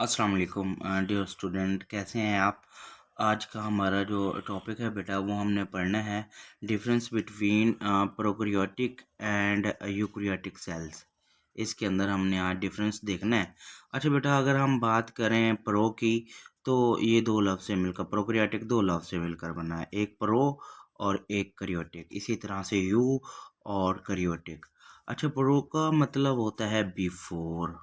अस्सलाम वालेकुम dear student, कैसे हैं आप। आज का हमारा जो टॉपिक है बेटा वो हमने पढ़ना है difference between prokaryotic and eukaryotic cells. इसके अंदर हमने आज डिफरेंस देखना है। अच्छा बेटा, अगर हम बात करें प्रो की तो ये दो लफ्ज़ से मिलकर प्रोकैरियोटिक दो लफ्ज़ से मिलकर बना है, एक प्रो और एक कैरियोटिक। इसी तरह से यू और कैरियोटिक। अच्छा, प्रो का मतलब होता है बिफोर,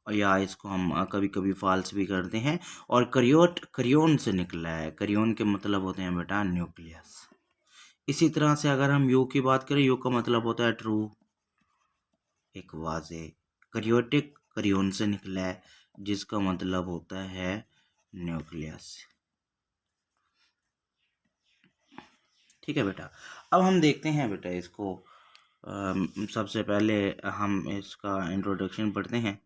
या इसको हम कभी कभी फॉल्स भी करते हैं। और करियोन से निकला है। करियोन के मतलब होते हैं बेटा न्यूक्लियस। इसी तरह से अगर हम यू की बात करें, यू का मतलब होता है ट्रू, एक वाजे। करियोटिक करियोन से निकला है, जिसका मतलब होता है न्यूक्लियस। ठीक है बेटा, अब हम देखते हैं बेटा इसको। सबसे पहले हम इसका इंट्रोडक्शन पढ़ते हैं।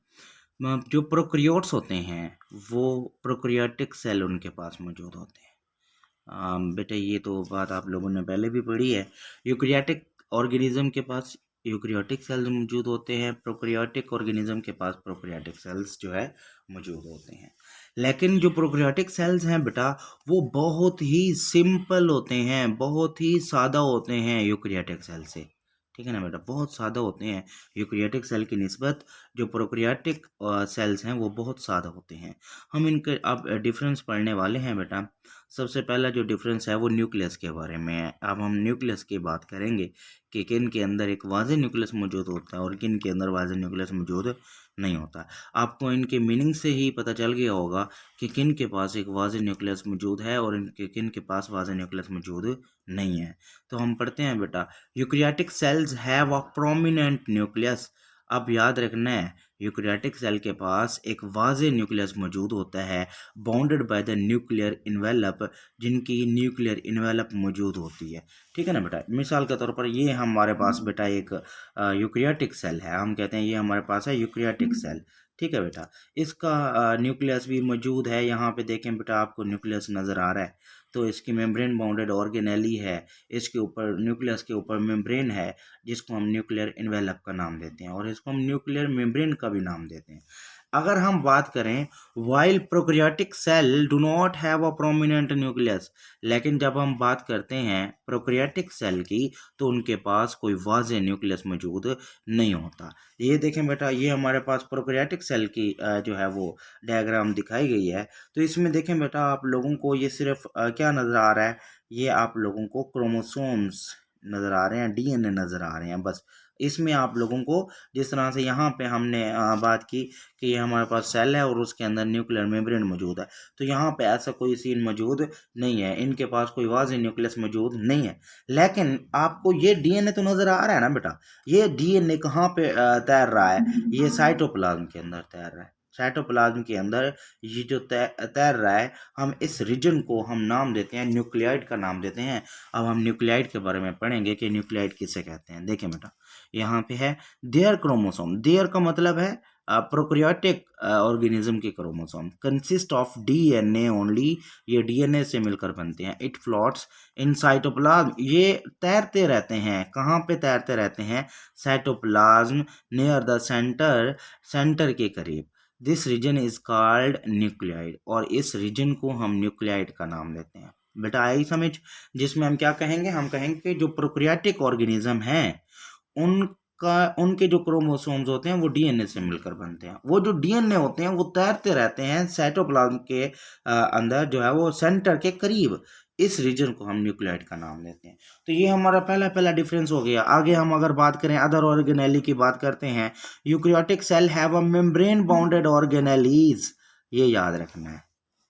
जो प्रोकैरियोट्स होते हैं वो प्रोकैरियोटिक सेल उनके पास मौजूद होते हैं। बेटा ये तो बात आप लोगों ने पहले भी पढ़ी है। यूकैरियोटिक ऑर्गेनिज्म के पास यूकैरियोटिक सेल्स मौजूद होते हैं, प्रोकैरियोटिक ऑर्गेनिज्म के पास प्रोकैरियोटिक सेल्स जो है मौजूद होते हैं। लेकिन जो प्रोकैरियोटिक सेल्स हैं बेटा वो बहुत ही सिंपल होते हैं, बहुत ही सादा होते हैं यूकैरियोटिक सेल से। ठीक है ना बेटा, बहुत सादा होते हैं यूकैरियोटिक सेल की निस्बत। जो प्रोकैरियोटिक सेल्स हैं वो बहुत सादा होते हैं। हम इनके अब डिफरेंस पढ़ने वाले हैं बेटा। सबसे पहला जो डिफरेंस है वो न्यूक्लियस के बारे में है। अब हम न्यूक्लियस की बात करेंगे कि किन के अंदर एक वाज़े न्यूक्लियस मौजूद होता है और किन के अंदर वाज़े न्यूक्लियस मौजूद नहीं होता। आपको इनके मीनिंग से ही पता चल गया होगा कि किन के पास एक वाज़े न्यूक्लियस मौजूद है और इनके किन के पास वाज़े न्यूक्लियस मौजूद नहीं है। तो हम पढ़ते हैं बेटा, eukaryotic cells have a prominent nucleus. अब याद रखना है, यूकैरियोटिक सेल के पास एक वाज़े न्यूक्लियस मौजूद होता है, bounded by the nuclear envelope, जिनकी न्यूक्लियर इन्वेलप मौजूद होती है। ठीक है ना बेटा, मिसाल के तौर पर ये हमारे पास बेटा एक यूकैरियोटिक सेल है। हम कहते हैं ये हमारे पास है यूकैरियोटिक सेल। ठीक है बेटा, इसका न्यूक्लियस भी मौजूद है। यहाँ पे देखें बेटा, आपको न्यूक्लियस नज़र आ रहा है, तो इसकी मेम्ब्रेन बाउंडेड ऑर्गेनेली है। इसके ऊपर न्यूक्लियस के ऊपर मेम्ब्रेन है, जिसको हम न्यूक्लियर इन्वेलप का नाम देते हैं और इसको हम न्यूक्लियर मेम्ब्रेन का भी नाम देते हैं। अगर हम बात करें, while prokaryotic cell do not have a prominent nucleus, लेकिन जब हम बात करते हैं प्रोकैरियोटिक सेल की तो उनके पास कोई वाज़े न्यूक्लियस मौजूद नहीं होता। ये देखें बेटा, ये हमारे पास प्रोकैरियोटिक सेल की जो है वो डायग्राम दिखाई गई है। तो इसमें देखें बेटा, आप लोगों को ये सिर्फ क्या नज़र आ रहा है, ये आप लोगों को क्रोमोसोम्स नज़र आ रहे हैं, डीएनए नज़र आ रहे हैं बस। इसमें आप लोगों को जिस तरह से यहाँ पे हमने बात की कि ये हमारे पास सेल है और उसके अंदर न्यूक्लियर मेम्ब्रेन मौजूद है, तो यहाँ पे ऐसा कोई सीन मौजूद नहीं है। इनके पास कोई वाज़े न्यूक्लियस मौजूद नहीं है। लेकिन आपको ये डीएनए तो नज़र आ रहा है ना बेटा, ये डीएनए कहाँ पे तैर रहा है, ये साइटोप्लाज्म के अंदर तैर रहा है। साइटोप्लाज्म के अंदर ये जो तैर रहा है, हम इस रीजन को हम नाम देते हैं, न्यूक्लियाइड का नाम देते हैं। अब हम न्यूक्लियाइड के बारे में पढ़ेंगे कि न्यूक्लियाइड किसे कहते हैं। देखें बेटा, यहाँ पे है देयर क्रोमोसोम। देयर का मतलब है प्रोकैरियोटिक ऑर्गेनिज्म के chromosome consist of DNA only, ये डीएनए से मिलकर बनते हैं। इट फ्लोट्स इन साइटोप्लाज्म, ये तैरते रहते हैं। कहाँ पे तैरते रहते हैं? Cytoplasm near the centre, centre के करीब। This region is called nucleoid, और इस रीजन को हम न्यूक्लियाइड का नाम देते हैं। बेटा आई समझ, जिसमें हम क्या कहेंगे, हम कहेंगे कि जो प्रोकैरियोटिक ऑर्गेनिज्म हैं उनका, उनके जो क्रोमोसोम्स होते हैं वो डीएनए से मिलकर बनते हैं। वो जो डीएनए होते हैं वो तैरते रहते हैं साइटोप्लाज्म के अंदर जो है वो सेंटर के करीब। इस रीजन को हम न्यूक्लियाइड का नाम देते हैं। तो ये हमारा पहला पहला डिफरेंस हो गया। आगे हम अगर बात करें अदर ऑर्गेनेली की बात करते हैं, eukaryotic cell have a membrane bounded organelles, ये याद रखना है।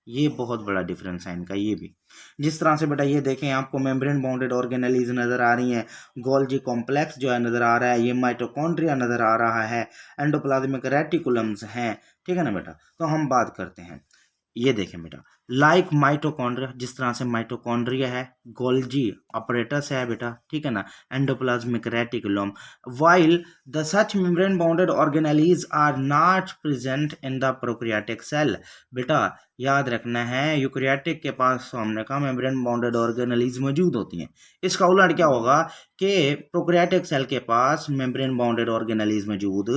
ये बहुत बड़ा डिफरेंस है इनका। ये भी जिस तरह से बेटा ये देखें, आपको मेम्ब्रेन बाउंडेड ऑर्गेनेलीज नज़र आ रही हैं, गोल्जी कॉम्प्लेक्स जो है नज़र आ रहा है, ये माइटोकॉन्ड्रिया नज़र आ रहा है, एंडोप्लाज्मिक रेटिकुलम्स हैं। ठीक है ना बेटा, तो हम बात करते हैं। ये देखें बेटा, लाइक माइटोकॉन्ड्रिया, जिस तरह से माइटोकॉन्ड्रिया है, गोल्जी अपरेटस है बेटा, ठीक है ना, endoplasmic reticulum, while the such membrane bounded organelles are not present in the prokaryotic cell. बेटा याद रखना है, यूकैरियोटिक के पास तो हमने कहा मेम्ब्रेन बाउंडेड ऑर्गेनेलीज मौजूद होती हैं। इसका उलट क्या होगा कि प्रोकैरियोटिक सेल के पास मेम्ब्रेन बाउंडेड ऑर्गेनेलीज मौजूद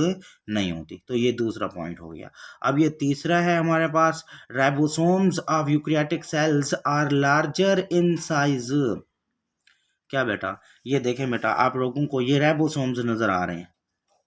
नहीं होती। तो ये दूसरा पॉइंट हो गया। अब ये तीसरा है हमारे पास, ribosomes of eukaryotic cells are larger in size. क्या बेटा, ये देखें बेटा, आप लोगों को ये राइबोसोम्स नजर आ रहे हैं,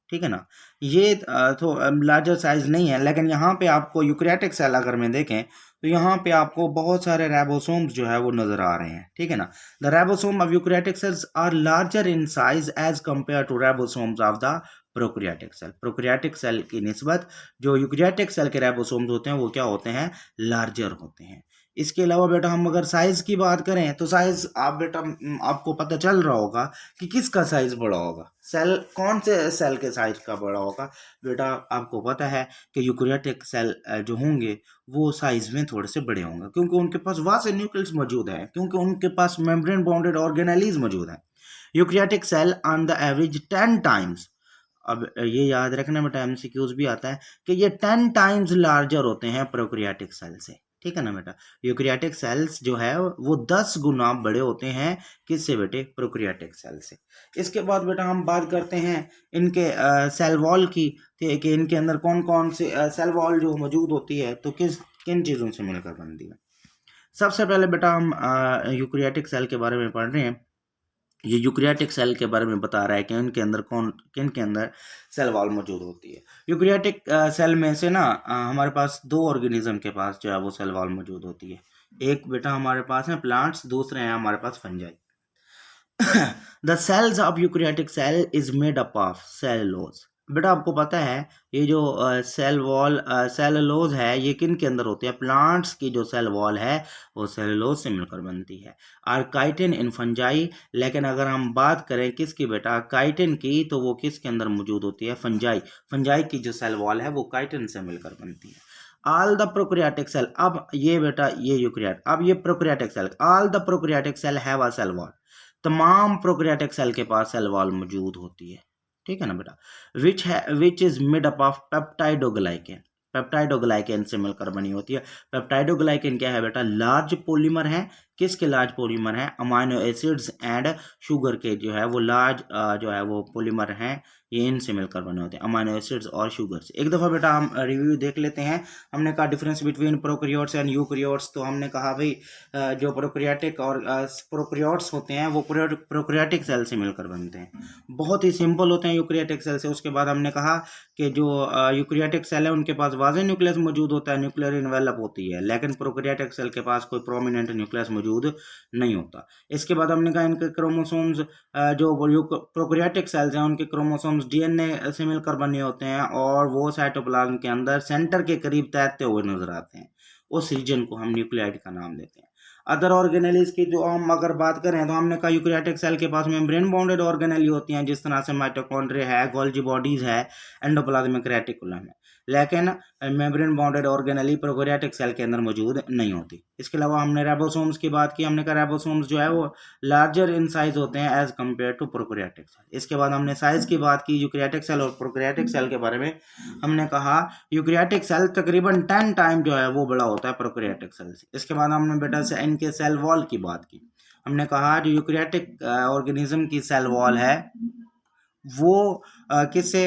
ठीक है ना, ये तो लार्जर साइज नहीं है, लेकिन यहाँ पे आपको यूकैरियोटिक सेल अगर में देखें तो यहाँ पे आपको बहुत सारे राइबोसोम्स जो है वो नजर आ रहे हैं, ठीक है ना। The ribosome of eukaryotic cells are larger in size as compare to ribosomes of the prokaryotic cell. Prokaryotic cell की निस्बत जो यूकैरियोटिक सेल के राइबोसोम्स होते हैं वो क्या होते हैं, लार्जर होते हैं। इसके अलावा बेटा हम अगर साइज की बात करें तो साइज आप बेटा आपको पता चल रहा होगा कि किसका साइज बड़ा होगा, सेल कौन से सेल के साइज का बड़ा होगा। बेटा आपको पता है कि यूकैरियोटिक सेल जो होंगे वो साइज में थोड़े से बड़े होंगे, क्योंकि उनके पास वास्ट न्यूक्लियस मौजूद है, क्योंकि उनके पास मेम्ब्रेन बाउंडेड ऑर्गेनेलीज मौजूद है। Eukaryotic cell on the average 10 times, अब ये याद रखना बेटा एमसीक्यूज भी आता है कि ये 10 टाइम्स लार्जर होते हैं प्रोकैरियोटिक सेल से, ठीक है ना बेटा। यूकैरियोटिक सेल्स जो है वो 10 गुना बड़े होते हैं किससे बेटे, प्रोकैरियोटिक सेल से। इसके बाद बेटा हम बात करते हैं इनके सेल वॉल की, कि इनके अंदर कौन कौन से सेल वॉल जो मौजूद होती है तो किन चीज़ों से मिलकर बनती है। सबसे पहले बेटा हम यूकैरियोटिक सेल के बारे में पढ़ रहे हैं। ये यूकैरियोटिक सेल के बारे में बता रहा है कि उनके अंदर किन के अंदर सेल वॉल मौजूद होती है। यूकैरियोटिक सेल में से ना हमारे पास दो ऑर्गेनिज्म के पास जो है वो सेल वॉल मौजूद होती है। एक बेटा हमारे पास है प्लांट्स, दूसरे हैं हमारे पास fungi. The cells of eukaryotic cell is made up of cellulose. बेटा आपको पता है ये जो सेल वॉल सेलुलोज है ये किन के अंदर होती है, प्लांट्स की जो सेल वॉल है वो सेलुलोज से मिलकर बनती है। और काइटिन इन फंजाई, लेकिन अगर हम बात करें किसकी बेटा, काइटिन की, तो वो किसके अंदर मौजूद होती है, फंजाई। फंजाई की जो सेल वॉल है वो काइटिन से मिलकर बनती है। ऑल द प्रोकैरियोटिक सेल, अब ये बेटा ये यूकैरियोट, अब ये prokaryotic cell, all the prokaryotic cell have a cell wall. तमाम प्रोकैरियोटिक सेल के पास सेल वॉल मौजूद होती है, ठीक है ना बेटा। Which is made up of peptidoglycan. Peptidoglycan से मिलकर बनी होती है। पेप्टाइडोग्लाइकेन क्या है बेटा, लार्ज पॉलीमर है। किसके लार्ज पॉलीमर है, अमाइनो एसिड्स एंड शुगर के जो है वो लार्ज जो है वो पॉलीमर हैं, ये इनसे मिलकर बने होते हैं, अमाइनो एसिड्स और शुगर से। एक दफ़ा बेटा हम रिव्यू देख लेते हैं। हमने कहा difference between prokaryotes and eukaryotes, तो हमने कहा भाई जो प्रोकैरियोटिक और प्रोकैरियोट्स होते हैं वो प्रोकैरियोटिक सेल से मिलकर बनते हैं, बहुत ही सिंपल होते हैं यूकैरियोटिक सेल से। उसके बाद हमने कहा कि जो यूकैरियोटिक सेल है उनके पास वाज़ेह न्यूक्लियस मौजूद होता है, न्यूक्लियर इन्वेलप होती है, लेकिन प्रोकैरियोटिक सेल के पास कोई प्रोमिनेंट न्यूक्लियस मौजूद नहीं होता। इसके बाद हमने कहा इनके क्रोमोसोम्स जो प्रोकैरियोटिक सेल्स हैं उनके क्रोमोसोम्स डीएनए से मिलकर बने होते हैं और वो साइटोप्लाज्म के अंदर सेंटर के करीब तैरते हुए नजर आते हैं। उस रीजन को हम न्यूक्लियाइड का नाम देते हैं। अदर ऑर्गेनेलीज की जो हम अगर बात करें तो हमने कहा यूकैरियोटिक सेल के पास मेम्ब्रेन बाउंडेड ऑर्गेनेली होती हैं, जिस तरह से माइटोकॉन्ड्रिया है, गोल्जी बॉडीज है, एंडोप्लाज्मिक रेटिकुलम है, लेकिन membrane bounded organelle prokaryotic cell के अंदर मौजूद नहीं होती। इसके अलावा हमने राइबोसोम्स की बात की। हमने कहा राइबोसोम्स जो है वो लार्जर इन साइज होते हैं as compare to prokaryotic cell. इसके बाद हमने साइज की बात की यूकैरियोटिक सेल और प्रोकैरियोटिक सेल के बारे में। हमने कहा यूकैरियोटिक सेल तकरीबन 10 टाइम जो है वो बड़ा होता है प्रोकैरियोटिक सेल से। इसके बाद हमने बेटा से इनके सेल वॉल की बात की। हमने कहा जो यूकैरियोटिक ऑर्गेनिज्म की सेल वॉल है वो किससे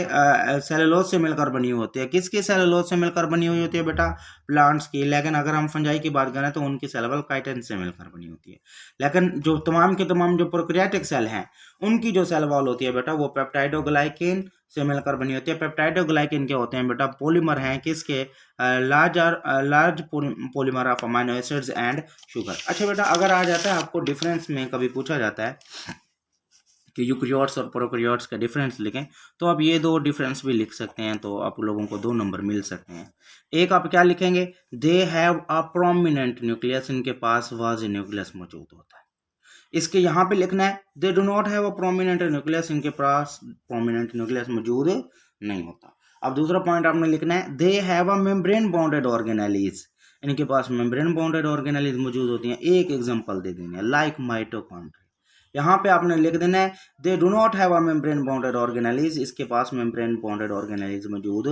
सेलुलोज से मिलकर बनी होती है। किसकी सेलुलोज से मिलकर बनी हुई होती है बेटा, प्लांट्स की। लेकिन अगर हम फंजाई की बात करें तो उनकी सेल वॉल काइटिन से मिलकर बनी होती है। लेकिन जो तमाम के तमाम जो प्रोकैरियोटिक सेल हैं उनकी जो सेल वॉल होती है बेटा वो पेप्टाइडोग्लाइकेन से मिलकर बनी होती है। पेप्टाइडोग्लाइकेन क्या होते हैं बेटा, पॉलीमर हैं किसके, large polymer of amino acids and sugar. अच्छा बेटा अगर आ जाता है आपको डिफरेंस में कभी पूछा जाता है कि यूकैरियोट्स और प्रोकैरियोट्स का डिफरेंस लिखें, तो आप ये दो डिफरेंस भी लिख सकते हैं, तो आप लोगों को 2 नंबर मिल सकते हैं। एक आप क्या लिखेंगे, they have a prominent nucleus, इनके पास वाज़ेह न्यूक्लियस मौजूद होता है। इसके यहाँ पे लिखना है they do not have a prominent nucleus, इनके पास प्रोमिनेंट न्यूक्लियस मौजूद नहीं होता। अब दूसरा पॉइंट आपने लिखना है they have a membrane bounded organelles, इनके पास मेम्ब्रेन बाउंडेड ऑर्गेनेल्स मौजूद होती हैं। एक एग्जांपल दे देनी है, लाइक माइटोकॉन्ड्रिया। यहाँ पे आपने लिख देना है they do not have a membrane bounded organelles, इसके पास मेम्ब्रेन बाउंडेड ऑर्गेनेल्स मौजूद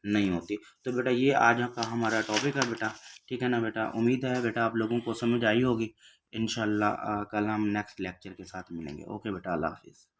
नहीं होती। तो बेटा ये आज का हमारा टॉपिक है बेटा, ठीक है ना बेटा। उम्मीद है बेटा आप लोगों को समझ आई होगी। इंशाल्लाह कल हम नेक्स्ट लेक्चर के साथ मिलेंगे। ओके बेटा, अल्लाह हाफिज़।